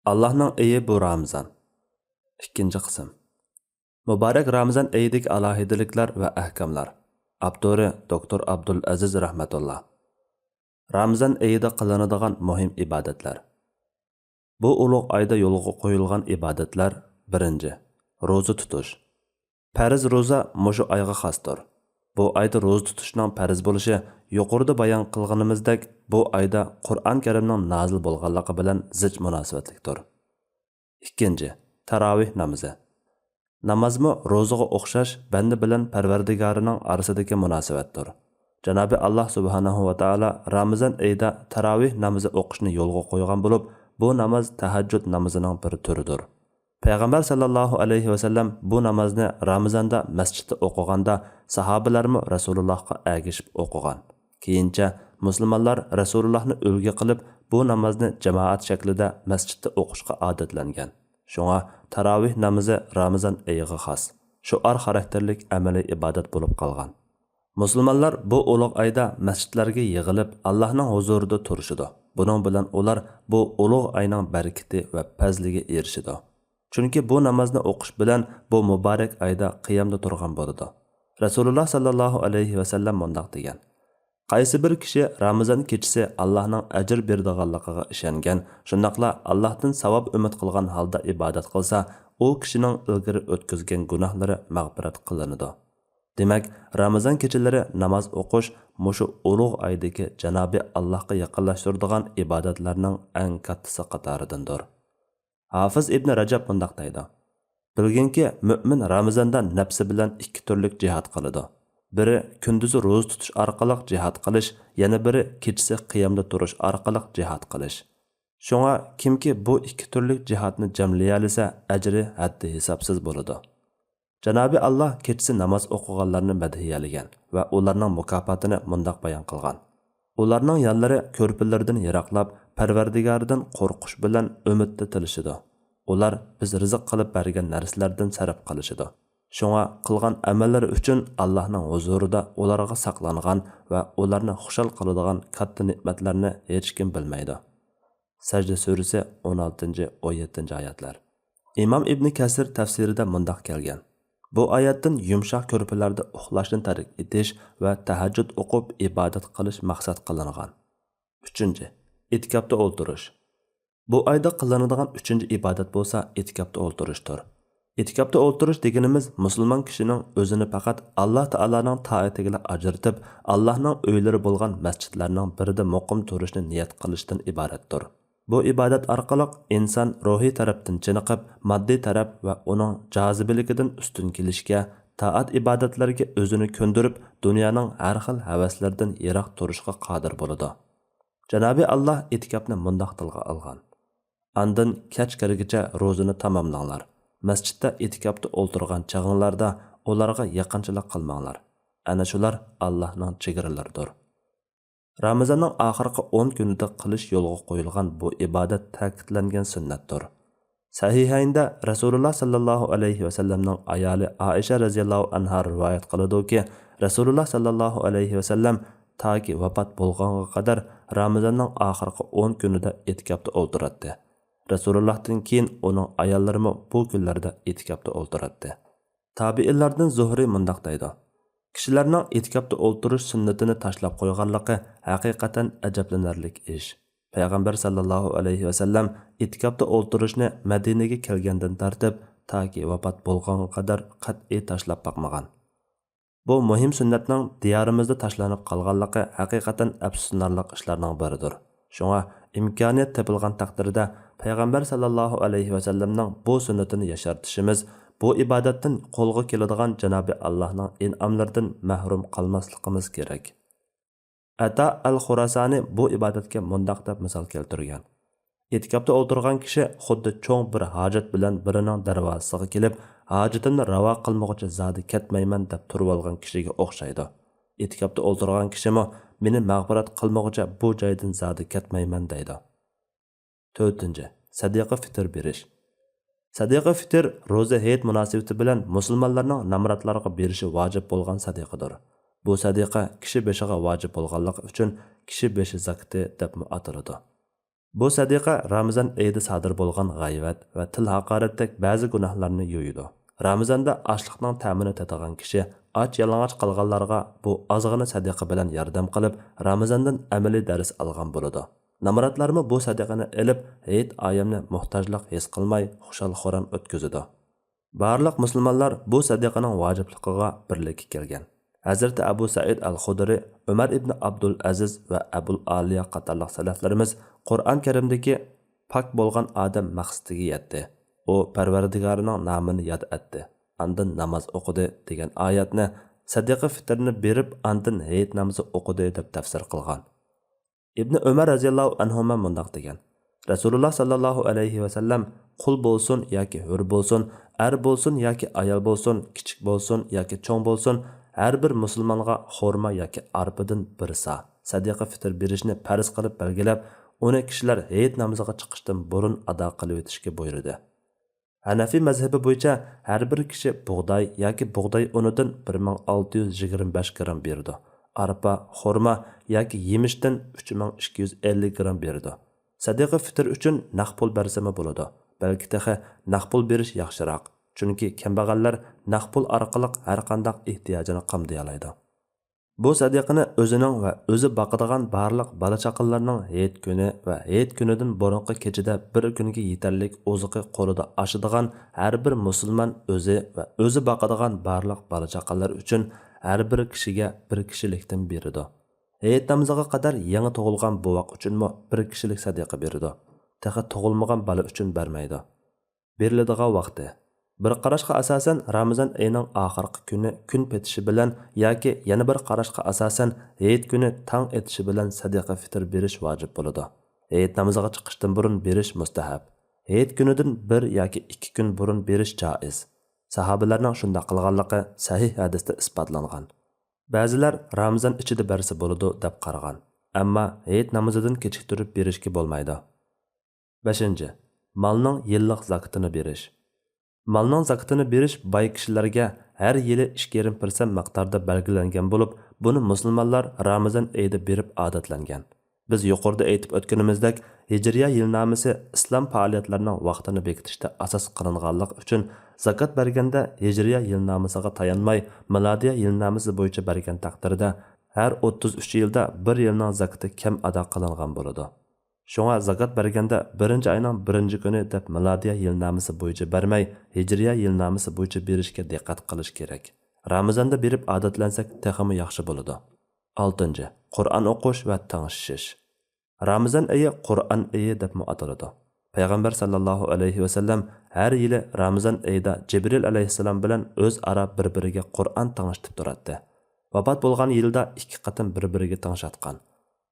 Allah'ның ayı bu Ramazan. İkinci qism. Mübarek Ramazan ayidagi alohidliklar va ahkamlar. Avtori Dr. Abdulaziz rahmatullah. Ramazan ayida qilinadigan muhim ibodatlar. Bu ulug' oyda yo'lga qo'yilgan ibodatlar. Birinchi, ro'za tutish. Farz ro'za mushu oyga xosdir. Bu oyda ro'za tutishning farz bo'lishi yuqorida bayon qilganimizdek, bu oyda Qur'on Karimning nozil bo'lganligi bilan zich munosabatlikdir. Ikkinchi, tarovih namozi. Namazmı ro'zaga o'xshash banda bilan Parvardigorining orasidagi munosabatdir. Janobi Alloh subhanahu va taolo Ramazon oyida tarovih namozi o'qishni yo'lga qo'ygan bo'lib, bu namoz tahajjud namozining bir turidir. Payg'ambar sallallohu alayhi va sallam bu namozni Ramazonda masjidda o'qiganda sahobalarmi Rasulullohga ergishib o'qigan. Keyincha musulmonlar Rasulullohni ulgu qilib bu namozni jamoat shaklida masjidda o'qishga odatlangan. Shunga tarovih namozi Ramazon oyiga xos, shuar xarakterlik amaliy ibodat bo'lib qolgan. Musulmonlar bu ulug' oyda masjidlarga yig'ilib Allohning huzurida turishidi. Buning bilan ular bu ulug' oyning barakati va fazliga erishidi. Chunki bu namozni o'qish bilan bu muborak oyda qiyamda turgan bo'ladi. Rasululloh sallallohu alayhi va sallam mundaq degan: Qaysi bir kishi Ramazon kechasi Allohning ajr beradiganligiga ishongan, shundaqla Allohdan savob umid qilgan holda ibodat qilsa, u kishining ilgari o'tkazgan gunohlari mag'firat qilinadi. Demak, Ramazon kechalari namoz o'qish mushu ulug' oydagi Janobi Allohga yaqinlashtiradigan ibodatlarning eng kattasi qatoridandir. Hafiz Ibn Rajab bundaq deydi: Bilginki, mu'min Ramazonda nafsi bilan ikki turlik jihad qiladi. Biri kunduzi ro'za tutish orqali jihad qilish, yana biri kechasi qiyamda turish orqali jihad qilish. Shunga kimki bu ikki turlik jihadni jamlayolsa, ajri haddi hisobsiz bo'ladi. Janobi Alloh kechasi namoz o'qiganlarni madhiyalagan va ularning mukofotini mundaq bayon qilgan: Ularning yonlari ko'rpillardan yiroqlab, Parvardigoridan qo'rqish bilan umidda tilishidi. Ular biz rizq qilib bergan narsalardan sarf qilishidi. Shunga qilgan amallari uchun Allohning huzurida ularga saqlangan va ularni xushal qiladigan katta ne'matlarni hech kim bilmaydi. Sajda surasi 16-17 oyatlar. Imom Ibn Kasir tafsirida mundaq kelgan: Bu oyatdan yumshoq ko'rpalarda uxlashni tark etish va tahajjud o'qib ibodat qilish maqsad qilingan. 3. Etikofda o'ltirish. Bu oyda qilinadigan 3-chi ibodat bo'lsa, etikofda o'ltirishdir. Etikofda o'ltirish deganimiz musulmon kishining o'zini faqat Alloh taolaning toatiga ajratib, Allohning uylari bo'lgan masjidlarning birida muqim turishni niyat qilishdan iboratdir. Bu ibodat orqali inson ruhiy tarafdan chiniqib, moddiy taraf va uning jozibaligidan ustun kelishga, taat ibodatlarga o'zini ko'ndirib, dunyoning har xil havaslardan yiroq turishga qodir bo'ladi. Janobi Alloh etikofni mundaq tilga olgan: Andin kech kirgacha ro'zani tamomlanglar. Masjidda etikofda o'ltirgan chag'inglarda ularga yaqinchilik qilmanglar. Ana shular Allohning chegaralaridir. Ramazonning oxirgi 10 kunida qilish yo'lga qo'yilgan bu ibodat ta'kidlangan sunnatdir. Sahihaynda Rasululloh sallallohu alayhi va sallamning ayoli Aisha radhiyallohu anha rivoyat qiladi-ki, Rasululloh sallallohu alayhi va sallam toki vafot bo'lgunga qadar Ramazonning oxirgi 10 kunida etikofda o'ltiradi. Rasulullohdan keyin uning ayollarimi bu kunlarda etikofda o'ltiradi. Tabiinlardan Zuhri mundaq deydi: Kishilarning etikofda o'ltirish sunnatini tashlab qo'yganligi haqiqatan ajablanarlik ish. Payg'ambar sallallohu alayhi va sallam etikofda o'ltirishni Madinaga kelgandan tartib toki vafot bo'lgunga qadar qat'iy tashlab boqmagan. Bu muhim sunnatning diyorimizda tashlanib qolganligi haqiqatan afsuslanarli ishlarning biridir. Shunga imkoniyat topilgan taqdirda Payg'ambar sallallohu alayhi va sallamning bu sunnatini yashartishimiz, bu ibodatdan qo'lga keladigan Janobi Allohning in'omlaridan mahrum qolmasligimiz kerak. Ata al-Xurasani bu ibodatga mundaq deb misol keltirgan: Etikofda o'tirgan kishi xuddi cho'ng bir hojat bilan birining darvozasiga kelib, hojatimni ravo qilmoqchi zodi ketmayman deb turib olgan kishiga o'xshaydi. Etikofda o'tirgan kishimi meni mag'firat qilmoqchi bu joydan zodi ketmayman deydi. 4. Sadaqa fitr berish. Sadaqa fitr ro'za hayit munosabati bilan musulmonlarning namratlarga berishi vojib bo'lgan sadaqadir. Bu sadaqa kishi beshiga vojib bo'lganligi uchun kishi beshi zakati deb ataladi. Bu sadiqa Ramazan oyida sodir bo'lgan g'ayvat va til haqoratdek ba'zi gunohlarni yo'yidi. Ramazanda ochliqning ta'mini tatigan kishi och yalang'och qolganlarga bu ozg'ina sadiqa bilan yordam qilib, Ramazandan amaliy dars olgan bo'ladi. Namoratlarmi bu sadiqani ilib, hayit oyimni muhtojlik his qilmay, xushal-xuram o'tkazadi. Barliq musulmonlar bu sadiqaning vojibligiga birlikka kelgan. Hazrati Abu Said al-Xudri, Umar ibn Abdul Aziz va Abul Aliya qatorliq salaflarimiz Qur'on Karimdagi pak bo'lgan odam maqsadiga yetdi. U Parvardigorining nomini yod etdi. Andin namoz o'qidi degan oyatni sadiqa fitrni berib, andin hayit namozi o'qidi deb tafsir qilgan. Ibn Umar radhiyallohu anhu mundaq degan: Rasululloh sallallohu alayhi va sallam qul bo'lsin yoki hur bo'lsin, er bo'lsin yoki ayol bo'lsin, kichik bo'lsin yoki cho'ng bo'lsin, har bir musulmonga xurmo yoki arpadan bir sa sadiqa fitr berishni farz qilib belgilab, uni kishilar hayit namoziga chiqishdan burun ado qilib o'tishga buyurdi. Hanafi mazhabi bo'yicha har bir kishi bug'doy yoki bug'doy unidan 1625 gram berdi. Arpa, xurmo yoki yemishdan 3250 gram berdi. Sadiqa fitr uchun naq pul bersami bo'ladi. Balki taxa naq pul berish yaxshiroq. Chunki kambag'allar naq pul orqali har qanday ehtiyojini qamday oladi. Bu sadiqani o'zining va o'zi boqadigan barliq bola-chaqalarning hayit kuni va hayit kunidan burungi kechida bir kunga yetarlik oziqi qo'lida oshadigan har bir musulmon o'zi va o'zi boqadigan barliq bola-chaqalar uchun har bir kishiga bir kishilikdan beradi. Hayit namoziga qadar yangi tug'ilgan buvoq uchunmi bir kishilik sadiqa beradi. Taxa tug'ilmagan bola uchun bermaydi. Beriladigan vaqti bir qarashga asosan Ramazon oyining oxirgi kuni kun petishi bilan yoki yana bir qarashga asosan hayit kuni tong etishi bilan sadiqa fitr berish vojib bo'ladi. Hayit namoziga chiqishdan burun berish mustahab. Hayit kunidan 1 yoki 2 kun burun berish joiz. Sahobalarning shunday qilganligi sahih hadisda isbotlangan. Ba'zilar Ramazon ichida bersa bo'ladi deb qaragan. Ammo hayit namozidan kechiktirib berishga bo'lmaydi. 5. Malning yillik zakatini berish. Malning zakatini berish boy kishilarga har yili 2,5% miqdorda belgilangan bo'lib, buni musulmonlar Ramazon oyida berib odatlangan. Biz yuqorida aytib o'tganimizdek, Hijriya yilnomasi islom faoliyatlarining vaqtini bekitishda asos qilinganlik uchun zakat berganda Hijriya yilnomasiga tayanmay, milodiya yilnomasi bo'yicha bergan taqdirda har 33 yilda bir yilning zakati kam ado qilingan bo'ladi. Shunga zakat berganda 1-oyning 1-kuni deb milodiya yilnomasi bo'yicha bermay, Hijriya yilnomasi bo'yicha berishga diqqat qilish kerak. Ramazonda berib odatlansak texmi yaxshi bo'ladi. 6. Qur'on o'qish va tangishish. Ramazon oyi Qur'on oyi deb ataladi. Payg'ambar sallallohu alayhi va sallam har yili Ramazon oyida Jibril alayhissalom bilan o'zaro bir-biriga Qur'on tanishib turadi. Vafot bo'lgan yilda 2 qatim bir-biriga tanishotgan.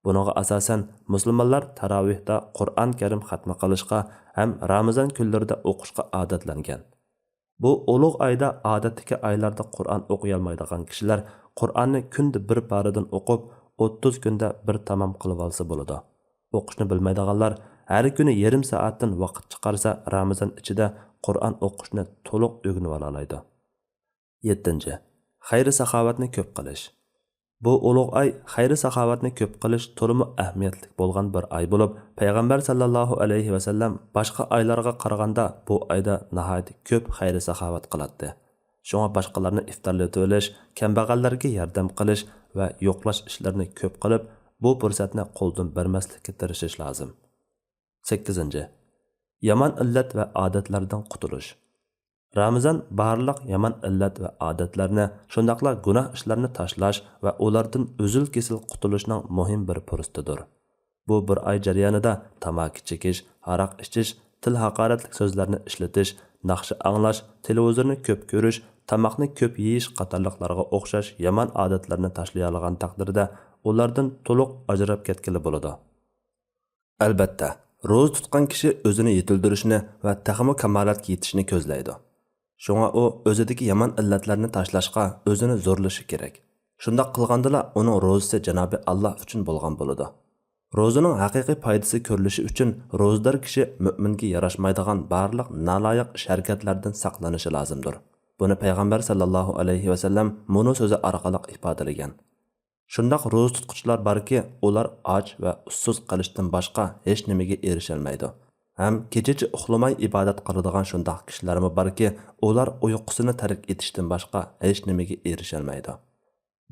Buningga asosan musulmonlar tarovihda Qur'on Karim xatmi qilishga ham Ramazon kunlarida o'qishga odatlangan. Bu ulug' oyda odatdagi oylarda Qur'on o'qiy olmaydigan kishilar Qur'onni kunda bir paridan o'qib, 30 kunda bir tamom qilib olsa bo'ladi. O'qishni bilmaydiganlar har kuni yarim soatdan vaqt chiqarsa Ramazon ichida Qur'on o'qishni to'liq o'rganib olaydi. 7. Xayri saxovatni ko'p qilish. Bu ulug' oy xayri saxovatni ko'p qilish to'liq ahamiyatli bo'lgan bir oy bo'lib, payg'ambar sallallohu alayhi va sallam boshqa oylarga qaraganda bu oyda nihoyat ko'p xayri saxovat qiladi. Shunga boshqalarni iftorlatib olish, kambag'allarga yordam qilish va yo'qlash ishlarini ko'p qilib, bu fursatni qo'ldan bermaslikka tirishish lozim. 8. Yomon illat va odatlardan qutulish. Ramazon barliq yomon illat va odatlarni, shundaqla gunoh ishlarni tashlash va ulardan uzil-kesil qutulishning muhim bir fursatidir. Bu bir oy jarayonida tamaki chekish, aroq ichish, til haqoratlik so'zlarni ishlatish, naqshi anglash, televizorni ko'p ko'rish, tamoqni ko'p yeyish qatorliqlarga o'xshash yomon odatlarni tashlay olgan taqdirda ulardan to'liq ajrab ketgili bo'ladi. Albatta, ro'za tutgan kishi o'zini yetildirishni va taxmi kamolatga yetishni ko'zlaydi. Shunga u o'zidagi yomon illatlarni tashlashga o'zini zo'rlashi kerak. Shunday qilgandala uning ro'zasi Janobi Alloh uchun bo'lgan bo'ladi. Ro'zaning haqiqiy foydasi ko'rilishi uchun ro'zador kishi mu'minga yarashmaydigan barliq naloyiq ish-harakatlardan saqlanishi lozimdir. Buni payg'ambar sallallohu alayhi va sallam mo'no so'zi orqali ifodalagan. Shundaq ro'za tutquchilar borki, ular och va ussiz qilishdan boshqa hech nimaga erisholmaydi. Ham kechacha uxlamay ibodat qiladigan shundaq kishilarmi borki, ular uyqusini tark etishdan boshqa hech nimaga erisholmaydi.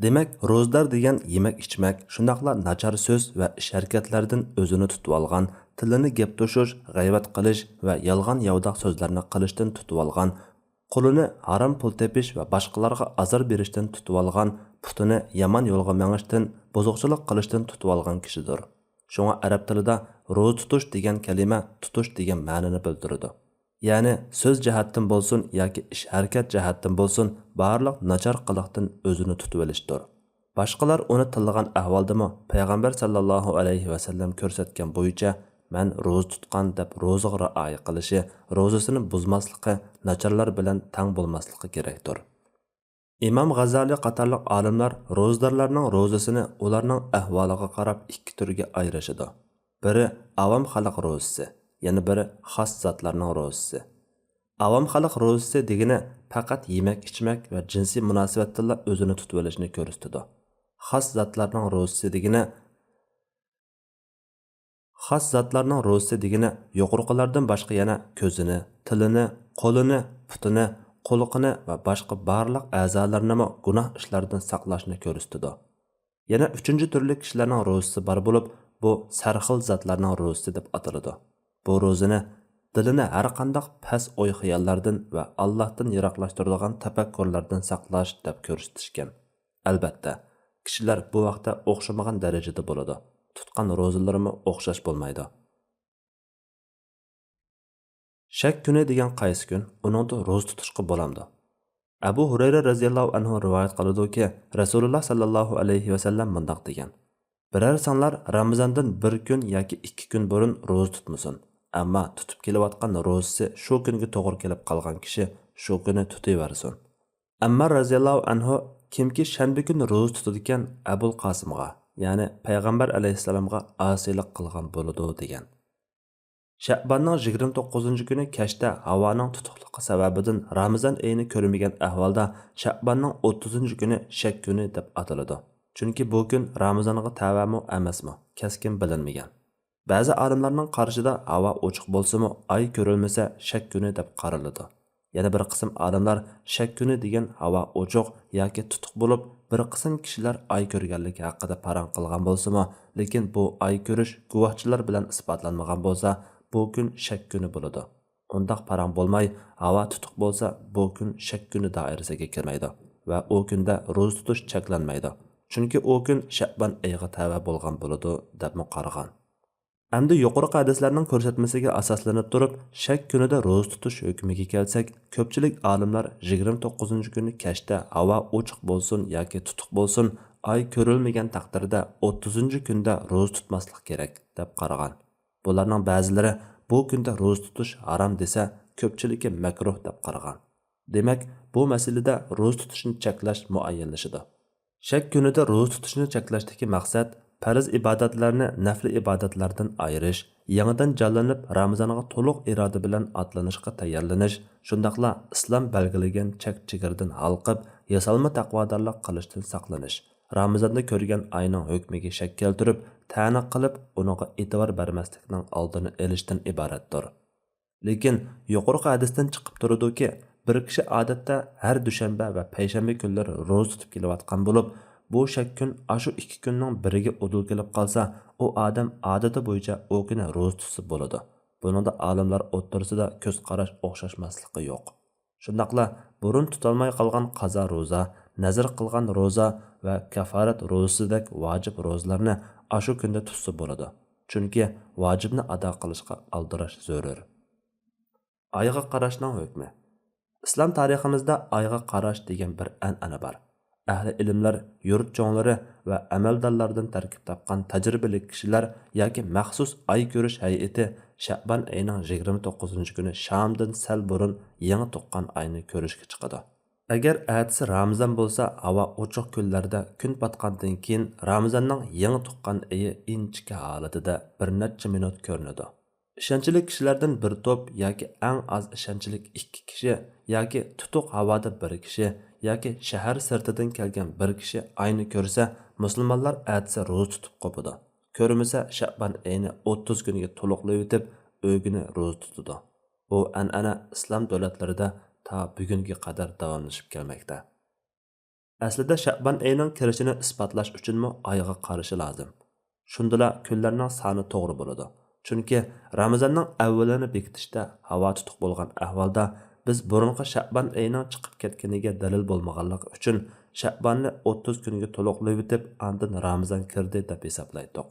Demak, ro'zador degan yemak-ichmak, shundaqla nachar so'z va ish-harakatlardan o'zini tutib olgan, tilini gap to'shish, g'aybat qilish va yolg'on yovdoq so'zlarni qilishdan tutib olgan, qo'lini harom pul tepish va boshqalarga azor berishdan tutib olgan, putini yomon yo'lga mengishdan, buzuqchilik qilishdan tutib olgan kishidir. Shunga arab tilida ro'za tutish degan kalima tutish degan ma'noni bildiradi. Ya'ni so'z jihatdan bo'lsin yoki ish harakat jihatdan bo'lsin, barliq nachar qiliqdan o'zini tutib olishdir. Boshqalar uni tillagan ahvoldami payg'ambar sallallohu alayhi va sallam ko'rsatgan bo'yicha man ro'za tutgan deb ro'zaga rioya qilishi, ro'zasini buzmasligi, nacharlar bilan tang bo'lmasligi kerakdir. Imom G'azali qatorliq olimlar ro'zadorlarning ro'zasini ularning ahvoliga qarab ikki turga ayirishadi. Biri avam xalq ro'zasi, yana biri xos zotlarning ro'zasi. Avam xalq ro'zasi degani faqat yemak-ichmak va jinsiy munosabatda o'zini tutib olishni ko'rsatadi. Xos zotlarning ro'zasi degani yuqorqilardan boshqa yana ko'zini, tilini, qo'lini, putini, qo'liqini va boshqa barliq a'zolarini gunoh ishlardan saqlashni ko'rsatadi. Yana uchinchi turli kishilarning ro'zasi bor bo'lib, bu sarxil zotlarning ro'zasi deb ataladi. Bu ro'zani dilini har qanday past o'y-xayollardan va Allohdan yiroqlashtiradigan tafakkurlardan saqlash deb ko'rsatishgan. Albatta, kishilar bu vaqtda o'xshamagan darajada bo'ladi. Tutgan ro'zalarimi o'xshash bo'lmaydi. Shak kuni degan qaysi kun? Uningda ro'za tutishga bo'lamdi. Abu Hurayra radhiyallohu anhu rivoyat qiladi-ki, Rasululloh sallallohu alayhi va sallam mundaq degan: "Biror sanlar Ramazondan bir kun yoki 2 kun burun ro'za tutmasin. Ammo tutib kelayotgan ro'zasi shu kunga to'g'ri kelib qolgan kishi shu kuni tutaversin." Ammar radhiyallohu anhu kimki shanba kuni ro'za tutadigan Abul Qasimga, ya'ni payg'ambar alayhisalomga osiylik qilgan bo'ladi degan. Sha'banning 29-kuni kechda havoning tutuqligi sababidan Ramazon oyini ko'rmagan ahvolda Sha'banning 30-kuni shak kuni deb ataladi. Chunki bu kun Ramazonga tavamu emasmi, keskin bilinmagan. Ba'zi olimlarning qarashida havo ochiq bo'lsa-mu, oy ko'rilmasa shak kuni deb qaraladi. Yana bir qism olimlar shak kuni degan havo ochiq yoki tutuq bo'lib, bir qism kishilar oy ko'rganligi haqida parang qilgan bo'lsa-mu, lekin bu oy ko'rish guvohchilar bilan isbotlanmagan bo'lsa, bu kun shak kuni bo'ladi. Undaq parang bo'lmay, havo tutuq bo'lsa, bu kun shak kuni doirasiga kirmaydi va u kunda ro'za tutish cheklanmaydi. Chunki u kun Sha'ban oyiga tava bo'lgan bo'ladi deb qarag'an. Endi yuqorqi hadislarning ko'rsatmasiga asoslanib turib, shak kunida ro'za tutish hukmiga kelsak, ko'pchilik olimlar 29-kuni kechda havo ochiq bo'lsin yoki tutuq bo'lsin, oy ko'rilmagan taqdirda 30-kunda ro'za tutmaslik kerak deb qaragan. Bularning ba'zilari bu kunda ro'za tutish harom desa, ko'pchiligi makruh deb qaragan. Demak, bu masalada ro'za tutishni cheklash muayyanlashadi. Shak kunida ro'za tutishni cheklashdagi maqsad farz ibodatlarni nafli ibodatlardan ayirish, yangidan jonlanib Ramazonga to'liq iroda bilan atlanishga tayyorlanish, shundaqla islom belgilagan chek-chegirdan halqib, yasalma taqvodorlik qilishdan saqlanish, Ramazonda ko'rgan oyning hukmiga shak keltirib, ta'na qilib, uninga e'tibor bermaslikning oldini olishdan iboratdir. Lekin yuqorqi hadisdan chiqib turadi-ki, bir kishi odatda har dushanba va payshanba kunlari ro'za tutib kelayotgan bo'lib, bu shak kun ashu 2 kunning biriga udul kelib qolsa, u odam odati bo'yicha u kuni ro'za tutsa bo'ladi. Buningda olimlar o'rtasida ko'z qarash o'xshashmasligi yo'q. Shundaqla burun tutolmay qolgan qazo ro'za, nazr qilgan ro'za va kafarat ro'zasidek vojib ro'zalarni ashu kunda tutsa bo'ladi. Chunki vojibni ado qilishga aldirash zarur. Oyga qarashning hukmi. Islom tariximizda oyga qarash degan bir an'ana bor. Ahli ilmlar, yurt cho'nglari va amaldorlardan tarkib topgan tajribali kishilar yoki maxsus oy ko'rish hay'ati Sha'ban oyining 29-kuni Shamdan sal burun yangi tuqqan oyni ko'rishga chiqadi. Agar atsi Ramazon bo'lsa, havo ochiq kunlarda kun patgandan keyin Ramazonning yangi tuqqan oyi inchika holatida bir necha minut ko'rinadi. Ishonchli kishilardan bir to'p yoki eng az ishonchli 2 kishi yoki tutuq havoda bir kishi yoki shahar sirtidan kelgan bir kishi oyni ko'rsa, musulmonlar atsa ro'za tutib qopidi. Ko'rmasa Sha'ban oyini 30 kunga to'liqlayib o'tib, o'gini ro'za tutadi. Bu an'ana islom davlatlarida ta bugunga qadar davomlashib kelmoqda. Aslida Sha'ban oyining kirishini isbotlash uchunmi oyga qarashi lozim. Shundala kunlarning soni to'g'ri bo'ladi. Chunki Ramazonning avvalini bekitishda havo tutuq bo'lgan ahvolda biz burunqi Sha'ban oyining chiqib ketganiga dalil bo'lmaganligi uchun Sha'banni 30 kunga to'liqlayib o'tib, andin Ramazon kirdi deb hisoblaydik.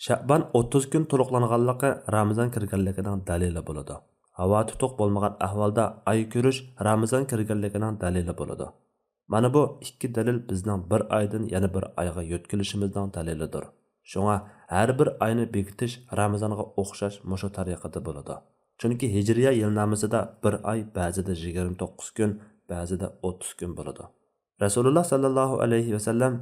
Sha'ban 30 kun to'liqlanganligi Ramazon kirganligining dalili bo'ladi. Havo tutuq bo'lmagan ahvolda oy ko'rish Ramazon kirganligining dalili bo'ladi. Mana bu ikki dalil bizning bir oydan yana bir oyga yo'tkilishimizning dalilidir. Shunga har bir oyni bekitish Ramazonga o'xshash mushu tariqada bo'ladi. Chunki Hijriya yilnomasida bir oy ba'zida 29 kun, ba'zida 30 kun bo'ladi. Rasululloh sallallohu alayhi va sallam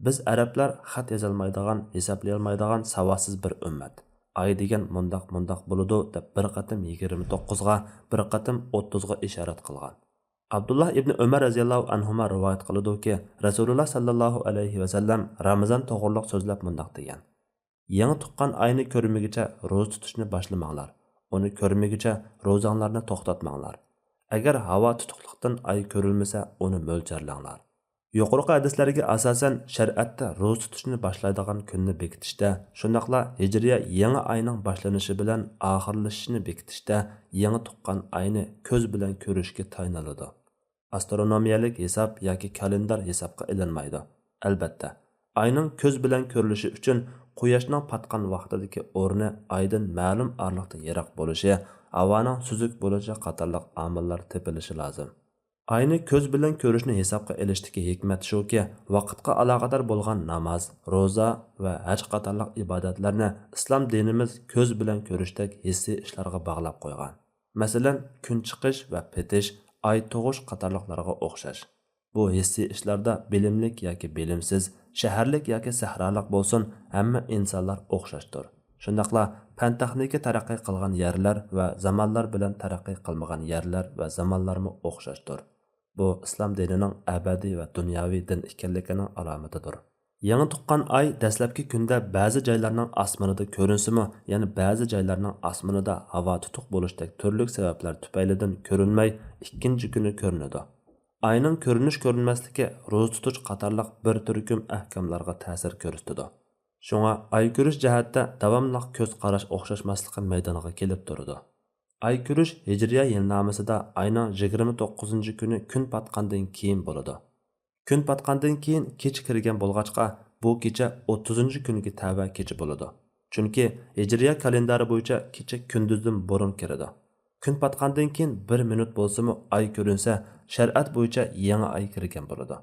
biz arablar xat yozolmaydigan, hisoblay olmaydigan savodsiz bir ummat. Ay degan mundoq bo'ladi deb bir qatim 29 ga, bir qatim 30 ga ishorat qilgan. Abdullah ibn Umar radhiyallohu anhuma rivoyat qiladi-ki, Rasululloh sallallohu alayhi va sallam Ramazon to'g'riliq so'zlab mundoq degan: "Yangi tuqqan oyni ko'rmaguncha ro'za tutishni boshlamanglar. Uni ko'rmaguncha ro'zanglarni to'xtatmanglar. Agar havo tutuqlikdan oy ko'rilmasa, uni mo'ljarlanglar." Yuqorqi hadislarga asosan shariatda ro'za tutishni boshlaydigan kunni bekitishda, shundaqla Hijriya yangi oyning boshlanishi bilan oxirlashishini bekitishda yangi tuqqan oyni ko'z bilan ko'rishga tayinlanadi. Astronomiyalik hisob yoki kalendar hisobga ilinmaydi. Albatta, oyning ko'z bilan ko'rilishi uchun quyoshning patgan vaqtidagi o'rni oydan ma'lum orliqda yiroq bo'lishi, havoning suzuk bo'lishi qatorliq omillar tepilishi lozim. Oyni ko'z bilan ko'rishni hisobga ilishdagi hikmat shuki, vaqtga aloqador bo'lgan namoz, ro'za va haj qatorliq ibodatlarni islom dinimiz ko'z bilan ko'rishdek hissiy ishlarga bog'lab qo'ygan. Masalan, kun chiqish va petish, oy tug'ish qatorliqlarga o'xshash. Bu hissiy ishlarda bilimlik yoki bilimsiz, shaharlik yoki sahrolik bo'lsin, hamma insonlar o'xshashdir. Shundaqla fan texnika taraqqiy qilgan yerlar va zamonlar bilan taraqqiy qilmagan yerlar va zamonlarmi o'xshashdir. Bu islom dinining abadiy va dunyoviy din ekanligining alomatidir. Yangi tuqqan oy dastlabki kunda ba'zi joylarning osmonida ko'rinsimi, ya'ni ba'zi joylarning osmonida havo tutuq bo'lishdek turli sabablar tufaylidan ko'rinmay, ikkinchi kuni ko'rinadi. Oyning ko'rinmasligi ro'za tutish qatorliq bir turkum ahkamlarga ta'sir ko'rsatadi. Shunga oy ko'rish jihatda davomli ko'z qarash o'xshashmasligi maydoniga kelib turadi. Ay ko'rish Hijriya yilnomasida oyning 29 kuni kun patgandan keyin bo'ladi. Kun patgandan keyin kecha kirgan bo'lg'achqa, bu kecha 30 kunga tava kecha bo'ladi. Chunki Hijriya kalendari bo'yicha kecha kunduzdan burun kiradi. Kun patgandan keyin 1 minut bo'lsa-mu oy ko'rinsa, shariat bo'yicha yangi oy kirgan bo'ladi.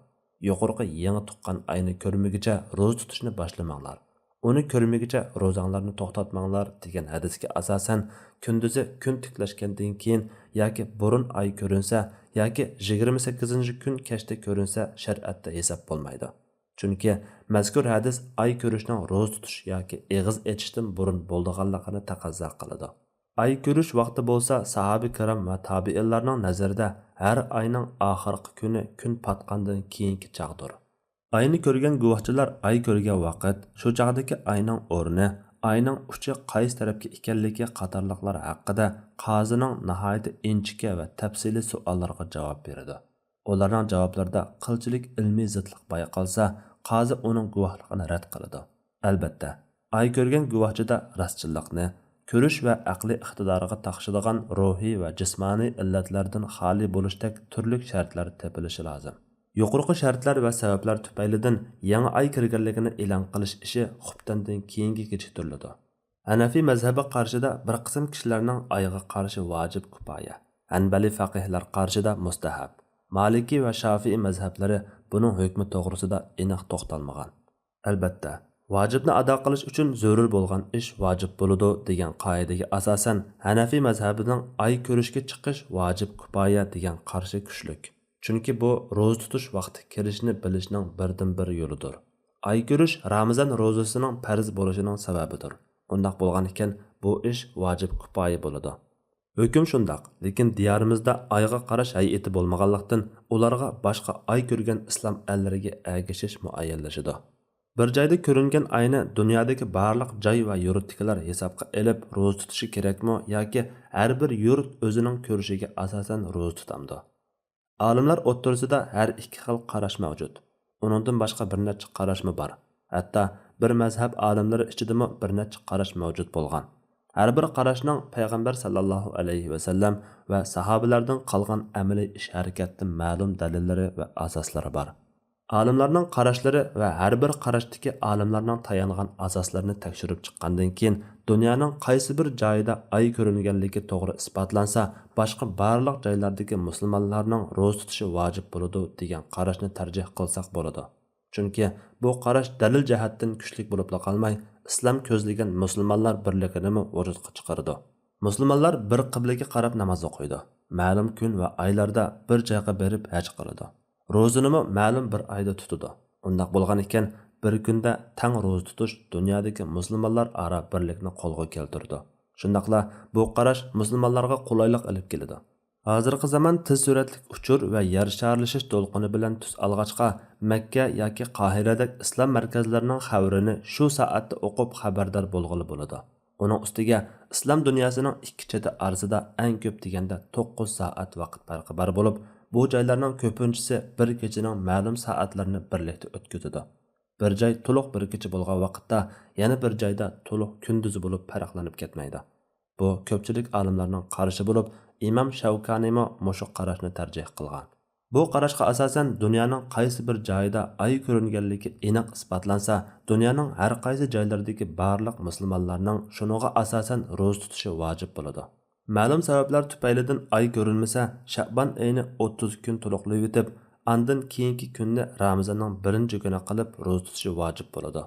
Yuqorqi yangi tuqqan oyni ko'rmaguncha ro'za tutishni boshlamanglar. Uni ko'rmaguncha ro'zanglarni to'xtatmanglar degan hadisga asosan kunduzi kun tiklashgandan keyin yoki burun oy ko'rinsa yoki 28-kun kechda ko'rinsa shariatda hisob bo'lmaydi. Chunki mazkur hadis oy ko'rishning ro'za tutish yoki eg'iz echishdan burun bo'lganligini taqozo qiladi. Oy ko'rish vaqti bo'lsa sahoba kiram va tabiinlarning nazarida har oyning oxirgi kuni kun patgandan keyingi chaqdir. Ayni ko'rgan guvohchilar ay ko'rgan vaqt, shu chaqdagi ayning o'rni, ayning uchi qaysi tarafga ekanligi qatorliqlar haqida qozining nihoyat inchika va tafsiliy savollarga javob beradi. Ularning javoblarida qilchilik ilmiy zidlik bayqalsa, qozi uning guvohligini rad qiladi. Albatta, ay ko'rgan guvohchida rostchilikni, ko'rish va aqliy iqtidoriga taqishadigan ruhiy va jismoniy illatlardan xoli bo'lishdek turli shartlar topilishi lozim. Yuqorqi shartlar va sabablar tufaylidan yangi oy kirganligini e'lon qilish ishi xubtandan keyingi kechiktiriladi. Hanafiy mazhabi qarshida bir qism kishilarning oyga qarshi vojib kifoya, Hanbali faqihlar qarshida mustahab, Maliki va Shafi'i mazhablari buning hukmi to'g'risida aniq to'xtalmagan. Albatta, vojibni ado qilish uchun zarur bo'lgan ish vojib bo'ladi degan qoidaga asosan Hanafiy mazhabining oy ko'rishga chiqish vojib kifoya degan qarshi kuchlik. Chunki bu ro'za tutish vaqti kirishni bilishning birdan-bir yo'lidir. Oy ko'rish Ramazon ro'zasining farz bo'lishining sababidir. Undaq bo'lgan ekan, bu ish vojib kifoya bo'ladi. Hukm shundaq, lekin diyorimizda oyga qarash hay'ati bo'lmaganlikdan ularga boshqa oy ko'rgan islom allariga ergashish muayyanlashadi. Bir joyda ko'ringan ayni dunyodagi barliq joy va yurtdagilar hisobga elib ro'za tutishi kerakmi yoki har bir yurt o'zining ko'rishiga asosan ro'za tutamdi? Olimlar o'rtasida har ikki xil qarash mavjud. Uningdan boshqa bir necha qarashmi bor. Hatto bir mazhab olimlari ichidami bir necha qarash mavjud bo'lgan. Har bir qarashning payg'ambar sallallohu alayhi vasallam va sahobalardan qolgan amaliy ish harakatdan ma'lum dalillari va asoslari bor. Olimlarning qarashlari va har bir qarashdagi olimlarning tayangan asoslarini tekshirib chiqqandan keyin dunyoning qaysi bir joyida oy ko'ringanligi to'g'ri isbotlansa, boshqa barliq joylardagi musulmonlarning ro'za tutishi vojib bo'ladi degan qarashni tarjih qilsak bo'ladi. Chunki bu qarash dalil jihatdan kuchli bo'lib qolmay, islom ko'zlagan musulmonlar birligini vujudga chiqardi. Musulmonlar bir qiblaga qarab namoz o'qiydi. Ma'lum kun va oylarda bir joyga berib haj qiladi. Ro'zini ma'lum bir oyda tutadi. Undaq bo'lgan ekan, bir kunda tang ro'za tutish dunyodagi musulmonlar ara birlikni qo'lga keltirdi. Shundaqla bu qarash musulmonlarga qulaylik olib keladi. Hozirgi zamon tez suratlik uchur va yer sharlashish to'lqini bilan tus olg'achqa Makka yoki Qohiradagi islom markazlarining xabarini shu soatda o'qib xabardor bo'lg'ili bo'ladi. Uning ustiga islom dunyosining ikki cheti orasida eng ko'p deganda 9 soat vaqt farqi bor bo'lib, bu joylarning ko'pinchisi bir kechaning ma'lum soatlarini birlikda o'tkazadi. Bir joy to'liq bir kecha bo'lgan vaqtda yana bir joyda to'liq kunduzi bo'lib farqlanib ketmaydi. Bu ko'pchilik olimlarning qarashi bo'lib, Imom Shavkaniymi mushu qarashni tarjih qilgan. Bu qarashga asosan dunyoning qaysi bir joyida oy ko'ringanligi aniq isbotlansa, dunyoning har qaysi joylaridagi barliq musulmonlarning shunga asosan ro'za tutishi vojib bo'ladi. Ma'lum sabablar tufaylidan oy ko'rinmasa, Sha'ban oyini 30 kun to'liqlab o'tib, andan keyingi kunni Ramazonning 1-kuni qilib ro'za tutishi vojib bo'ladi.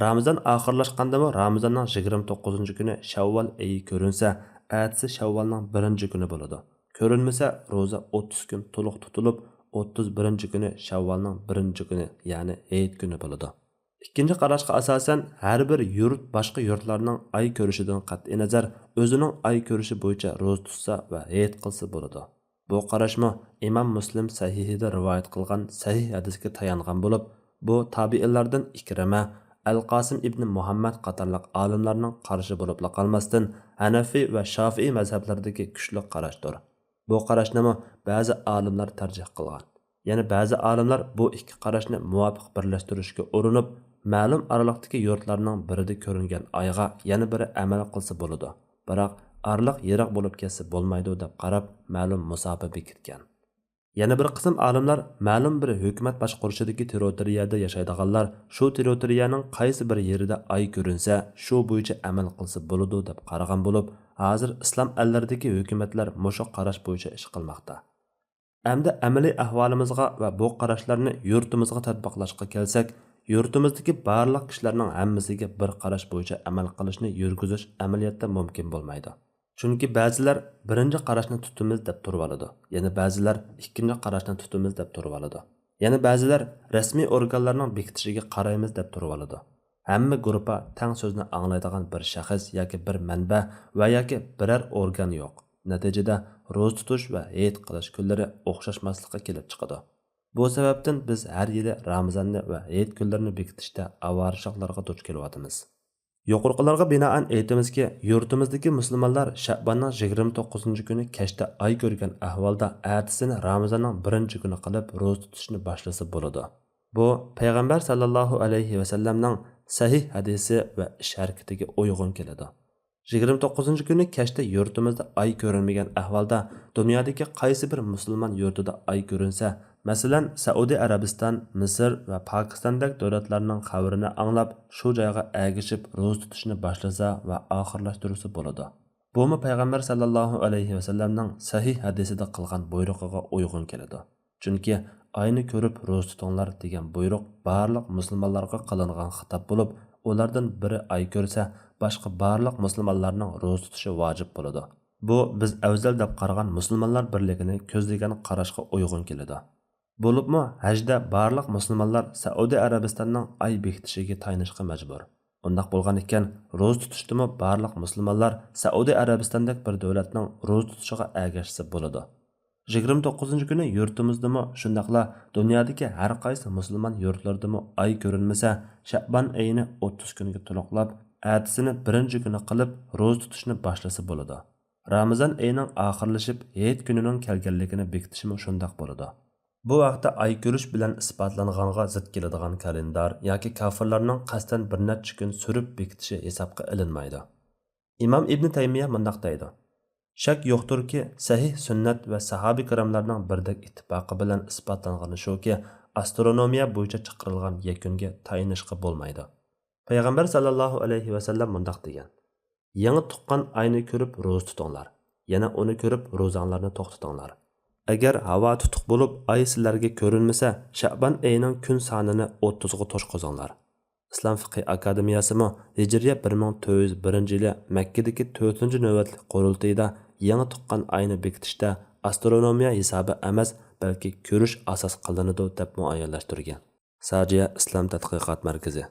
Ramazon oxirlashganda Ramazonning 29-kuni Shavval oyi ko'rinsa, atsi Shavvalning 1-kuni bo'ladi. Ko'rinmasa, ro'za 30 kun to'liq tutilib, 31-kuni Shavvalning 1-kuni, ya'ni Hayit kuni bo'ladi. Ikkinchi qarashga asosan har bir yurt boshqa yurtlarning oy ko'rishidan qat'iy nazar o'zining oy ko'rishi bo'yicha ro'za tutsa va hayit qilsa bo'ladi. Bu qarashmi Imom Muslim sahihida rivoyat qilgan sahih hadisga tayangan bo'lib, bu tabiinlardan Ikrama, Al-Qasim ibn Muhammad qatorliq olimlarning qarashi bo'lib qolmasdan Hanafi va Shafi'i mazhablaridagi kuchli qarashdir. Bu qarashni ba'zi olimlar tarjih qilgan. Yana ba'zi olimlar bu ikki qarashni muvofiq birlashtirishga urinib, ma'lum araliqdagi yurtlarning birida ko'ringan oyga yana biri amal qilsa bo'ladi. Biroq araliq yiroq bo'lib ketsa bo'lmaydi deb qarab, ma'lum musofa bekitgan. Yana bir qism olimlar ma'lum bir hukumat boshqarishidagi territoriyada yashaydiganlar shu territoriyaning qaysi bir yerida oy ko'rinsa, shu bo'yicha amal qilsa bo'ladi deb qaragan bo'lib, hozir islom allaridagi hukumatlar mushu qarash bo'yicha ish qilmoqda. Endi amaliy ahvolimizga va bu qarashlarni yurtimizga tatbiqlashga kelsak, yurtimizdagi barliq kishilarning hammasiga bir qarash bo'yicha amal qilishni yurgizish amaliyotda mumkin bo'lmaydi. Chunki ba'zilar birinchi qarashni tutimiz deb turib oladi, yana ba'zilar ikkinchi qarashni tutimiz deb turib oladi. Yana ba'zilar rasmiy organlarning bekitishiga qaraymiz deb turib oladi. Hamma guruhga tang so'zni anglaydigan bir shaxs yoki bir manba va yoki biror organ yo'q. Natijada ro'za tutish va hayit qilish kunlari o'xshashmaslikka kelib chiqadi. Bu sababdan biz har yili Ramazonni va hayit kunlarini bekitishda avarishlarga duch kelyapmiz. Yuqoriqilarga binoan aytamizki, yurtimizdagi musulmonlar Sha'banning 29-kuni kechda oy ko'rgan ahvolda ertasini Ramazonning 1-kuni qilib ro'za tutishni boshlasa bo'ladi. Bu payg'ambar sallallohu alayhi va sallamning sahih hadisi va ish harakatiga uyg'un keladi. 29-kuni kechda yurtimizda oy ko'rinmagan ahvolda dunyodagi qaysi bir musulmon yurtida oy ko'rinsa, masalan, Saudiya Arabiston, Misr va Pokistondagi davlatlarning xabarini anglab, shu joyga agishib ro'za tutishni boshlasa va oxirlashtirsa bo'ladi. Bumi payg'ambar sallallohu alayhi va sallamning sahih hadisida qilgan buyrug'iga uyg'un keladi. Chunki oyni ko'rib ro'za tutinglar degan buyruq barliq musulmonlarga qilingan xitob bo'lib, ulardan biri oy ko'rsa, boshqa barliq musulmonlarning ro'za tutishi vojib bo'ladi. Bu biz afzal deb qaragan musulmonlar birligini ko'zlagan qarashga uyg'un keladi. Bo'libmi, hajda barliq musulmonlar Saudiya Arabistonning oy bekitishiga tayanishga majbur. Undaq bo'lgan ekan, ro'za tutishdimi barliq musulmonlar Saudiya Arabistondagi bir davlatning ro'za tutishiga ergashsa bo'ladi. 29 kuni yurtimizdami shundaqla dunyodagi har qaysi musulmon yurtlardami oy ko'rinmasa, Sha'ban oyini 30 kunga to'liqlab, ertasini birinchi kuni qilib ro'za tutishni boshlasa bo'ladi. Ramazon oyining oxirlashib, Hayit kunining kelganligini bekitishmi shundaq bo'ladi. Bu vaqtda oy ko'rish bilan isbotlanganga zid keladigan kalendar yoki kofirlarning qasdan bir necha kun surib bekitishi hisobga ilinmaydi. İmam İbn Taymiye mundaq deydi: Shak yo'qdirki, sahih sunnat va sahobiy kiramlarning birdek ittifoqi bilan isbotlangani shuki, astronomiya bo'yicha chiqarilgan yakunga tayinishga bo'lmaydi. Payg'ambar sallallohu alayhi va sallam mundaq degan: Yangi tuqqan oyni ko'rib ro'za tutinglar, yana uni ko'rib ro'zanglarni to'xtatinglar. Agar havo tutuq bo'lib, oy sizlarga ko'rinmasa, Sha'ban oyining kun sonini 30 ga to'shqozinglar. İslam Fiqh Akademiyasimi Hijriya 1401-yili Makkadagi 4-navbatlik qurultayda yangi tuqqan oyni bekitishda astronomiya hisobi emas, balki ko'rish asos qilinadi deb muayyanlashtirgan. Sajiya Islom tadqiqot markazi